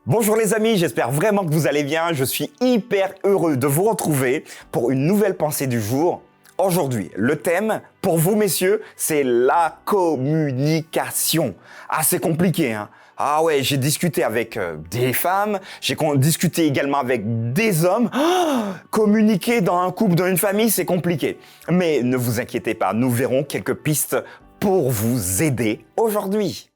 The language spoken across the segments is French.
Bonjour les amis, j'espère vraiment que vous allez bien. Je suis hyper heureux de vous retrouver pour une nouvelle pensée du jour. Aujourd'hui, le thème pour vous messieurs, c'est la communication. Ah, c'est compliqué, hein? Ah ouais, j'ai discuté avec des femmes, j'ai discuté également avec des hommes. Communiquer dans un couple, dans une famille, c'est compliqué. Mais ne vous inquiétez pas, nous verrons quelques pistes pour vous aider aujourd'hui.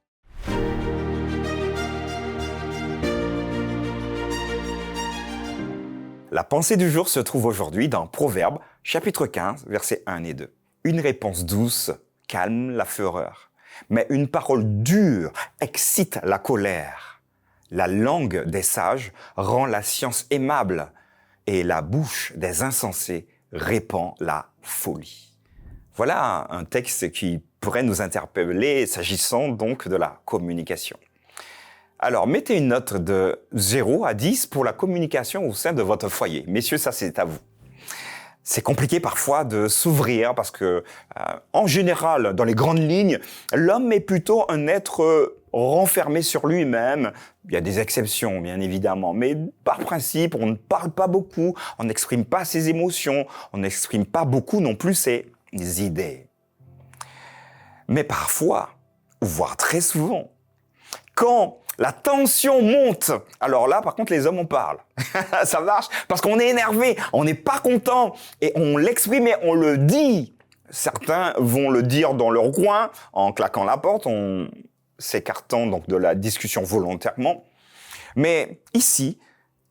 La pensée du jour se trouve aujourd'hui dans Proverbes, chapitre 15, versets 1 et 2. Une réponse douce calme la fureur, mais une parole dure excite la colère. La langue des sages rend la science aimable, et la bouche des insensés répand la folie. Voilà un texte qui pourrait nous interpeller s'agissant donc de la communication. Alors, mettez une note de 0 à 10 pour la communication au sein de votre foyer. Messieurs, ça c'est à vous. C'est compliqué parfois de s'ouvrir parce que, en général, dans les grandes lignes, l'homme est plutôt un être renfermé sur lui-même. Il y a des exceptions, bien évidemment, mais par principe, on ne parle pas beaucoup, on n'exprime pas ses émotions, on n'exprime pas beaucoup non plus ses idées. Mais parfois, voire très souvent, quand la tension monte, alors là, par contre, les hommes, on parle. Ça marche parce qu'on est énervé, on n'est pas content et on l'exprime et on le dit. Certains vont le dire dans leur coin en claquant la porte, en s'écartant donc de la discussion volontairement. Mais ici,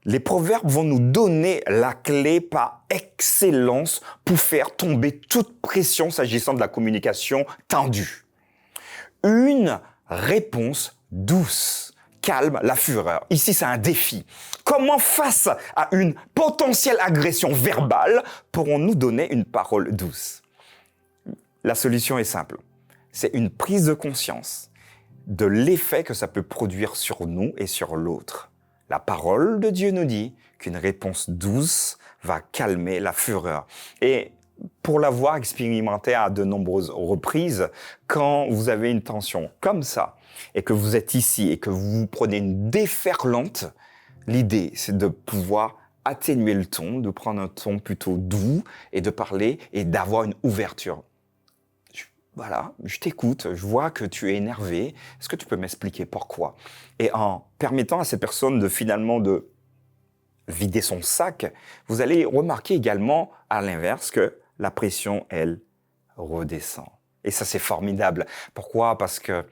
les proverbes vont nous donner la clé par excellence pour faire tomber toute pression s'agissant de la communication tendue. Une réponse douce calme la fureur. Ici, c'est un défi. Comment, face à une potentielle agression verbale, pourrons-nous donner une parole douce? La solution est simple. C'est une prise de conscience de l'effet que ça peut produire sur nous et sur l'autre. La parole de Dieu nous dit qu'une réponse douce va calmer la fureur. Et pour l'avoir expérimenté à de nombreuses reprises, quand vous avez une tension comme ça, et que vous êtes ici et que vous prenez une déferlante, l'idée, c'est de pouvoir atténuer le ton, de prendre un ton plutôt doux et de parler et d'avoir une ouverture. Voilà, je t'écoute, je vois que tu es énervé. Est-ce que tu peux m'expliquer pourquoi? Et en permettant à cette personne de finalement de vider son sac, vous allez remarquer également à l'inverse que la pression, elle, redescend. Et ça, c'est formidable. Pourquoi? Parce que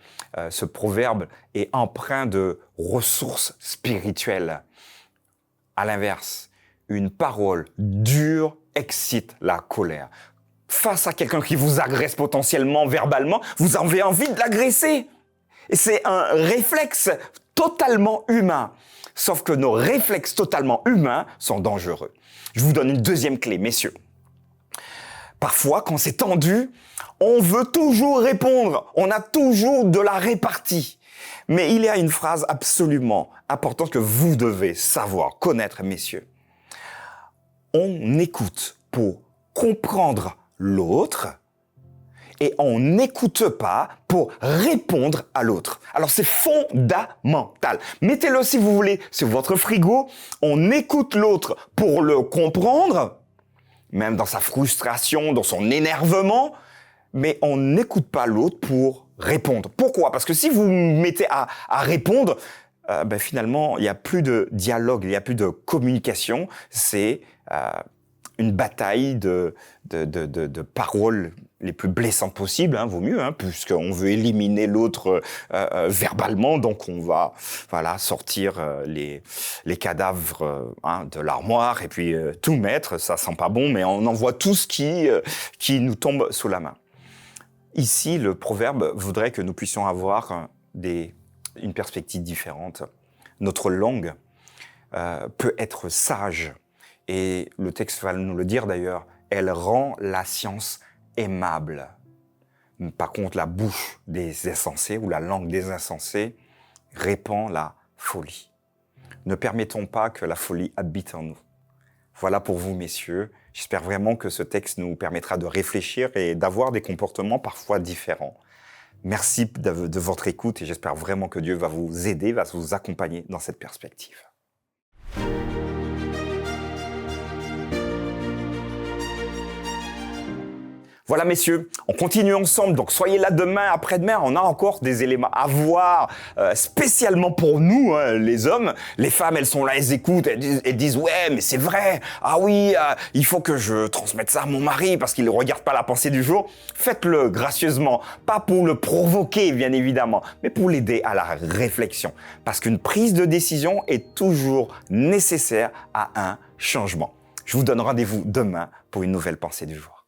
ce proverbe est empreint de ressources spirituelles. À l'inverse, une parole dure excite la colère. Face à quelqu'un qui vous agresse potentiellement verbalement, vous avez envie de l'agresser. Et c'est un réflexe totalement humain. Sauf que nos réflexes totalement humains sont dangereux. Je vous donne une deuxième clé, messieurs. Parfois, quand c'est tendu, on veut toujours répondre. On a toujours de la répartie. Mais il y a une phrase absolument importante que vous devez savoir, connaître, messieurs. On écoute pour comprendre l'autre et on n'écoute pas pour répondre à l'autre. Alors c'est fondamental. Mettez-le si vous voulez sur votre frigo. On écoute l'autre pour le comprendre, même dans sa frustration, dans son énervement, mais on n'écoute pas l'autre pour répondre. Pourquoi? Parce que si vous vous mettez à répondre, finalement, il n'y a plus de dialogue, il n'y a plus de communication. C'est une bataille de paroles les plus blessantes possibles, hein, vaut mieux, hein, puisqu'on veut éliminer l'autre verbalement, donc on va sortir les cadavres de l'armoire et puis tout mettre, ça sent pas bon, mais on envoie tout ce qui nous tombe sous la main. Ici, le proverbe voudrait que nous puissions avoir une perspective différente. Notre langue peut être sage, et le texte va nous le dire d'ailleurs, elle rend la science aimable. Par contre, la bouche des insensés ou la langue des insensés répand la folie. Ne permettons pas que la folie habite en nous. Voilà pour vous, messieurs. J'espère vraiment que ce texte nous permettra de réfléchir et d'avoir des comportements parfois différents. Merci de votre écoute et j'espère vraiment que Dieu va vous aider, va vous accompagner dans cette perspective. Voilà messieurs, on continue ensemble, donc soyez là demain, après-demain, on a encore des éléments à voir, spécialement pour nous, hein, les hommes. Les femmes, elles sont là, elles écoutent, elles disent ouais, mais c'est vrai, ah oui, il faut que je transmette ça à mon mari parce qu'il ne regarde pas la pensée du jour. Faites-le gracieusement, pas pour le provoquer bien évidemment, mais pour l'aider à la réflexion. Parce qu'une prise de décision est toujours nécessaire à un changement. Je vous donne rendez-vous demain pour une nouvelle pensée du jour.